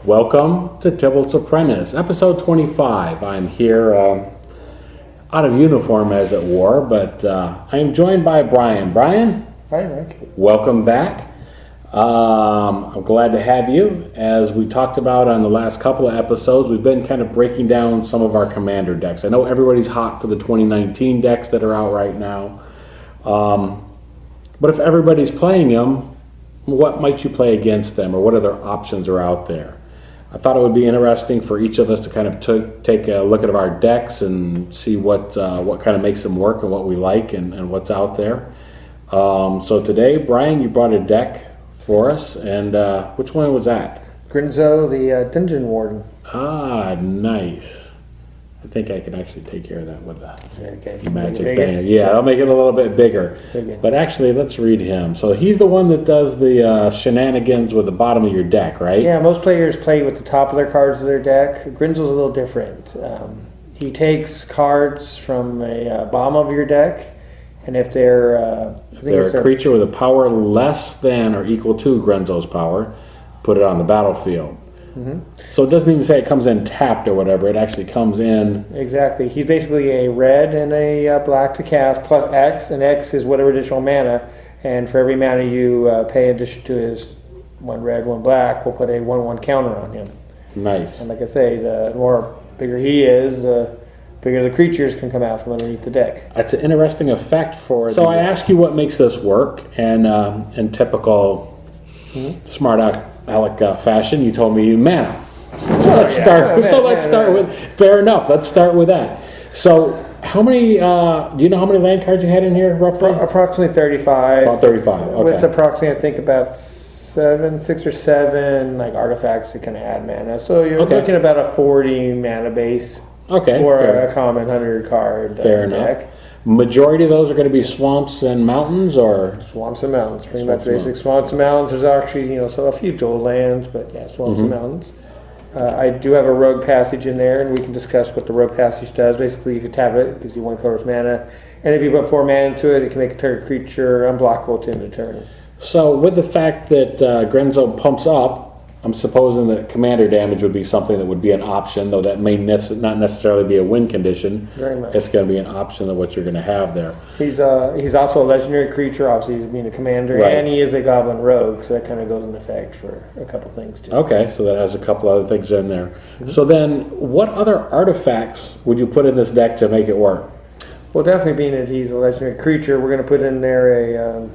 Welcome to Tybalt's Apprentice, episode 25. I'm here out of uniform, as it were, but I am joined by Brian. Brian? Hi, Nick. Welcome back. I'm glad to have you. As we talked about on the last couple of episodes, we've been kind of breaking down some of our commander decks. I know everybody's hot for the 2019 decks that are out right now. But if everybody's playing them, what might you play against them, or what other options are out there? I thought it would be interesting for each of us to kind of take a look at our decks and see what kind of makes them work and what we like and what's out there. So today, Brian, you brought a deck for us, and which one was that? Grenzo, the Dungeon Warden. Ah, nice. I think I can actually take care of that with the magic bigger? banner. Yeah, I'll make it a little bit bigger. Bigger. But actually, let's read him. So he's the one that does the shenanigans with the bottom of your deck, right? Yeah, most players play with the top of their cards of their deck. Grenzo's a little different. He takes cards from a bottom of your deck, and if they're a creature with a power less than or equal to Grenzo's power, put it on the battlefield. Mm-hmm. So it doesn't even say it comes in tapped or whatever. It actually comes in. Exactly. He's basically a red and a black to cast plus X, and X is whatever additional mana. And for every mana you pay in addition to his one red, one black, we'll put a 1/1 counter on him. Nice. And like I say, the more bigger he is, the bigger the creatures can come out from underneath the deck. That's an interesting effect for. So I asked you what makes this work, and in typical smart aleck fashion, you told me mana. So let's start with. Fair enough. Let's start with that. So how many? Do you know how many land cards you had in here roughly? Approximately 35. About 35. Okay. With approximately, I think about 6 or 7 like artifacts that can add mana. So you're looking at about a 40 mana base. Okay. For a common 100 card fair deck. Enough. Majority of those are going to be swamps and mountains, or swamps and mountains. Pretty much basic swamps and mountains. There's actually so a few dual lands, but yeah, swamps and mountains. I do have a rogue passage in there, and we can discuss what the rogue passage does. Basically, if you tap it, it gives you 1 colorless mana, and if you put 4 mana into it, it can make a target creature unblockable to end the turn. So with the fact that Grenzo pumps up, I'm supposing that commander damage would be something that would be an option, though that may not necessarily be a win condition. Very much. It's going to be an option of what you're going to have there. He's also a legendary creature, obviously being a commander, right. And he is a goblin rogue, so that kind of goes into effect for a couple things too. Okay, so that has a couple other things in there. Mm-hmm. So then, what other artifacts would you put in this deck to make it work? Well, definitely being that he's a legendary creature, we're going to put in there a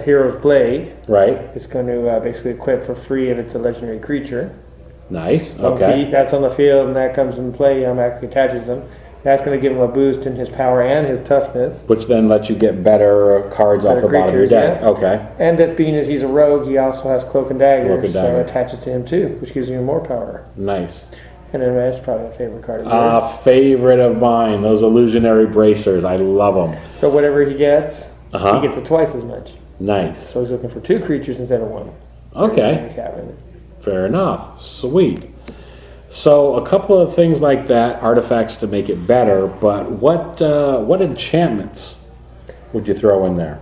Hero's Blade. Right. It's going to basically equip for free if it's a legendary creature. Nice. Once Okay. that's on the field and that comes into play, automatically attaches them. That's going to give him a boost in his power and his toughness. Which then lets you get better cards off the bottom of your deck. Yeah. Okay. And that being that he's a rogue, he also has Cloak and Dagger, so it attaches to him too, which gives him more power. Nice. And then that's probably a favorite card of yours. Favorite of mine, those illusionary bracers. I love them. So whatever he gets, he gets it twice as much. Nice. So he's looking for 2 creatures instead of 1. Okay. Fair enough. Sweet. So a couple of things like that, artifacts to make it better, but what enchantments would you throw in there?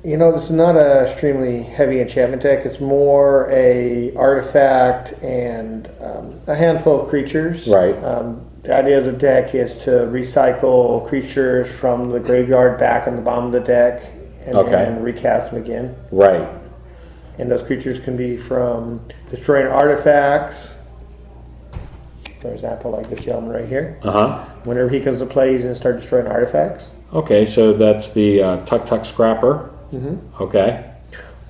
This is not a extremely heavy enchantment deck. It's more a artifact and a handful of creatures. Right. The idea of the deck is to recycle creatures from the graveyard back on the bottom of the deck and then recast them again. Right. And those creatures can be from destroying artifacts. For example, like this gentleman right here. Whenever he comes to play, he's going to start destroying artifacts. Okay, so that's the Tuk Scrapper. Okay.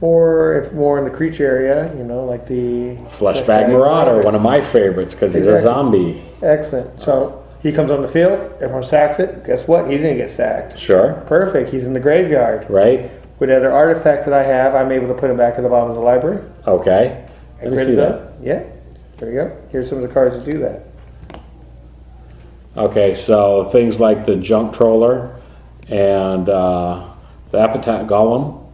Or if more in the creature area, like the Fleshbag Marauder, one of my favorites because he's a zombie. Excellent. So he comes on the field, everyone sacks it. Guess what? He's going to get sacked. Sure. Perfect. He's in the graveyard. Right. With other artifacts that I have, I'm able to put him back at the bottom of the library. Okay. Let me see that. Yeah. There you go. Here's some of the cards that do that. Okay, so things like the Junk Troller and the Appetite Golem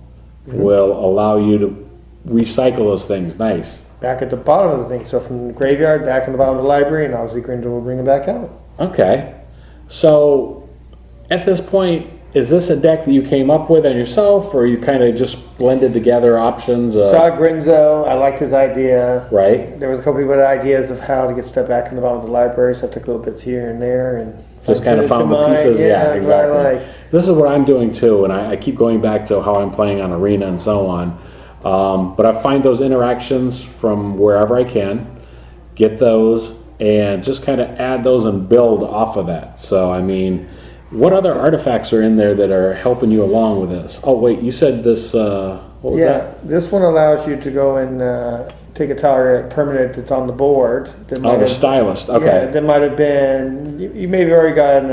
will allow you to recycle those things. Nice. Back at the bottom of the thing. So from the graveyard, back in the bottom of the library, and obviously Grenzo will bring them back out. Okay. So at this point, Is this a deck that you came up with on yourself, or you kind of just blended together options? Saw Grenzo. I liked his idea. Right. There was a couple people that had ideas of how to get stuff back in the bottom of the library, so I took little bits here and there and just kind of found the pieces. Yeah, exactly. Like. This is what I'm doing too, and I keep going back to how I'm playing on Arena and so on. But I find those interactions from wherever I can, get those, and just kind of add those and build off of that. So, I mean, what other artifacts are in there that are helping you along with this? Oh, wait, you said this, what was that? This one allows you to go and take a target permanent that's on the board. The stylist, okay. Yeah, that might have been, you maybe already gotten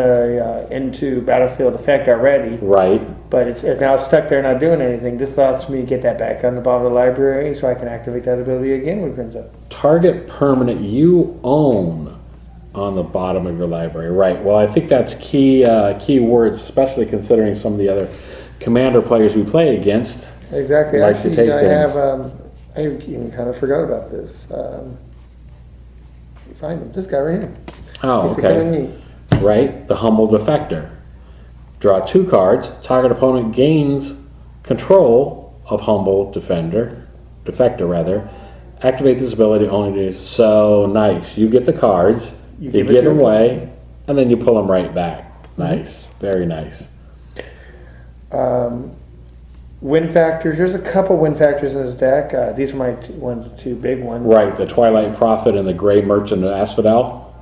into battlefield effect already. Right. But it's now stuck there not doing anything. This allows me to get that back on the bottom of the library so I can activate that ability again with Grenzo. Target permanent you own on the bottom of your library. Right. Well, I think that's key words, especially considering some of the other commander players we play against. Exactly. Like Actually, to take I things. have, I even kind of forgot about this. You find him. This guy right here. Oh, He's okay. kind of neat. Right. The humble defector. Draw 2 cards. Target opponent gains control of humble defector. Activate this ability only to. So nice. You get the cards. You give them away, and then you pull them right back. Nice. Very nice. Win factors. There's a couple win factors in this deck. These are my two big ones. Right. The Twilight Prophet and the Gray Merchant of Asphodel.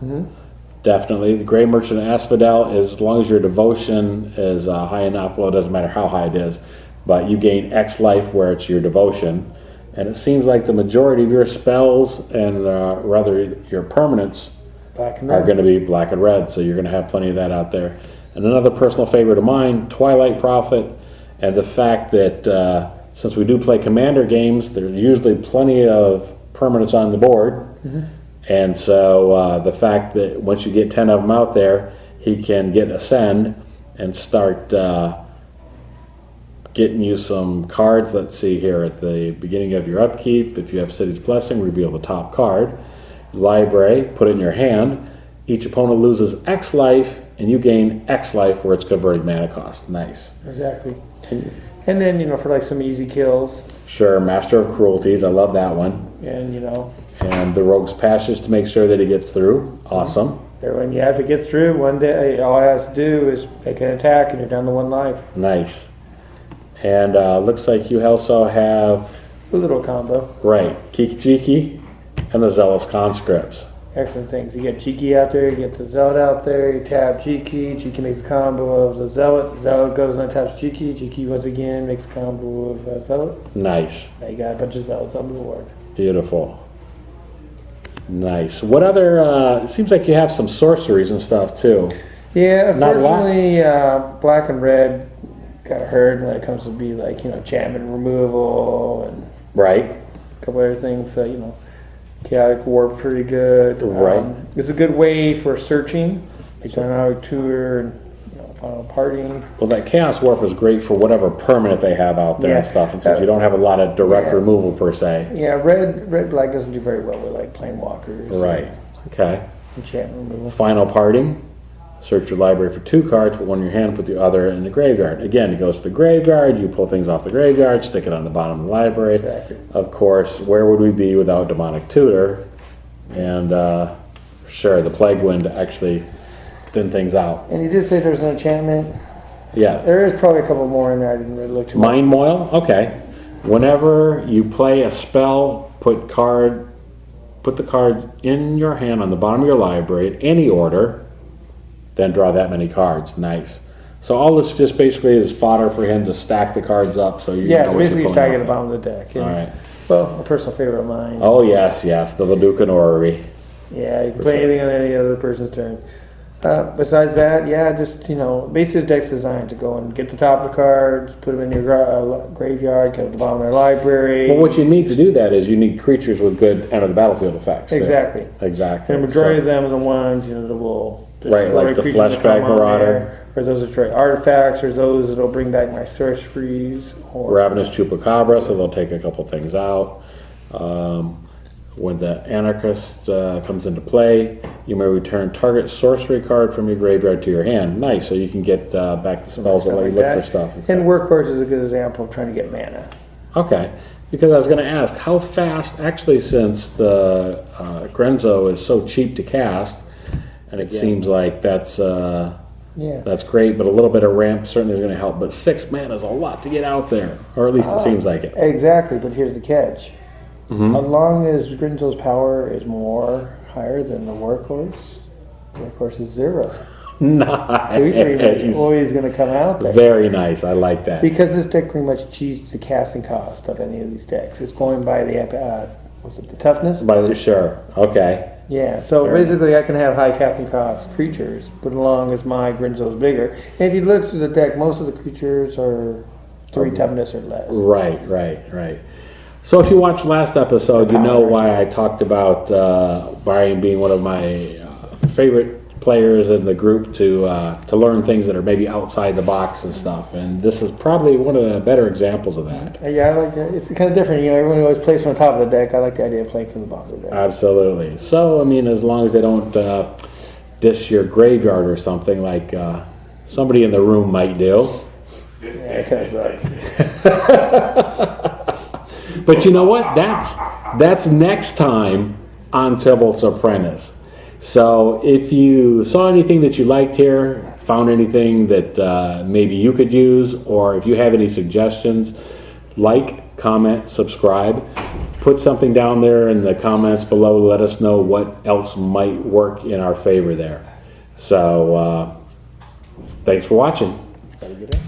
Definitely. The Gray Merchant of Asphodel, as long as your devotion is high enough, well, it doesn't matter how high it is, but you gain X life where it's your devotion. And it seems like the majority of your spells and rather your permanents are going to be black and red, so you're going to have plenty of that out there. And another personal favorite of mine, Twilight Prophet, and the fact that since we do play commander games, there's usually plenty of permanents on the board. And so the fact that once you get 10 of them out there, he can get Ascend and start getting you some cards. Let's see here at the beginning of your upkeep. If you have City's Blessing, reveal the top card. Library, put it in your hand. Each opponent loses X life, and you gain X life where it's converted mana cost. Nice. Exactly. And then, for like some easy kills. Sure, Master of Cruelties. I love that one. And, And the Rogue's Passage to make sure that he gets through. Awesome. Everyone, if it gets through, one day, all it has to do is make an attack, and you're down to 1 life. Nice. And looks like you also have... A little combo. Right. Kiki Jiki and the Zealous Conscripts. Excellent things. You get Cheeky out there, you get the Zealot out there, you tap Cheeky, Cheeky makes a combo of the Zealot goes and taps Cheeky, Cheeky once again makes a combo of Zealot. Nice. Now you got a bunch of Zealots on the board. Beautiful. Nice. What other, it seems like you have some sorceries and stuff too. Yeah, unfortunately, black and red got hurt when it comes to be like, enchantment removal and right. a couple other things. So, Chaotic Warp pretty good. Right. It's a good way for searching, like Dynamic Tour and Final Parting. Well, that Chaos Warp is great for whatever permanent they have out there and stuff, and since you don't have a lot of direct removal per se. Yeah, red black doesn't do very well with like Planewalkers. Right. Okay. Enchantment removal. Final Parting. Search your library for 2 cards, put one in your hand, put the other in the graveyard. Again, it goes to the graveyard, you pull things off the graveyard, stick it on the bottom of the library. Exactly. Of course, where would we be without Demonic Tutor? And sure, the Plague Wind actually thin things out. And you did say there's an enchantment. Yeah. There is probably a couple more in there. I didn't really look too much. Mind Moil? Okay. Whenever you play a spell, put the cards in your hand on the bottom of your library in any order, then draw that many cards. Nice. So all this just basically is fodder for him to stack the cards up. So so basically you stack it at the bottom of the deck. All right. Well, a personal favorite of mine. Oh yes, the Leduc Orrery. Yeah, you can play anything on any other person's turn. Besides that, just basically the deck's designed to go and get the top of the cards, put them in your graveyard, get at the bottom of their library. Well, what you need to do that is you need creatures with good enter the battlefield effects. Exactly. Exactly. And the majority of them are the ones that will right, like the Fleshbag Marauder, or those that destroy artifacts, or those that'll bring back my sorceries, or Ravenous Chupacabra, so they'll take a couple things out. When the Anarchist comes into play, you may return target sorcery card from your graveyard to your hand. Nice, so you can get back the spells that let you look for stuff. And Workhorse is a good example of trying to get mana. Okay, because I was going to ask, how fast, actually, since the Grenzo is so cheap to cast, and it seems like that's great, but a little bit of ramp certainly is going to help. But 6 mana is a lot to get out there, or at least it seems like it. Exactly, but here's the catch. As long as Grenzo's power is higher than the Workhorse is 0. Nice. So he pretty much always going to come out there. Very nice. I like that. Because this deck pretty much cheats the casting cost of any of these decks. It's going by the the toughness? Sure. Okay. Yeah, so basically I can have high casting cost creatures, but as long as my Grenzo is bigger. And if you look through the deck, most of the creatures are 3 toughness or less. Right. So if you watched last episode, you know why I talked about Brian being one of my favorite players in the group to learn things that are maybe outside the box and stuff. And this is probably one of the better examples of that. Yeah, I like that. It's kind of different. Everyone always plays from the top of the deck. I like the idea of playing from the bottom of the deck. Absolutely. So, as long as they don't dish your graveyard or something like somebody in the room might do. Yeah, it kind of sucks. But you know what? That's next time on Tybalt's Apprentice. So if you saw anything that you liked here, found anything that maybe you could use, or if you have any suggestions, like, comment, subscribe. Put something down there in the comments below to let us know what else might work in our favor there. So thanks for watching. Gotta get it.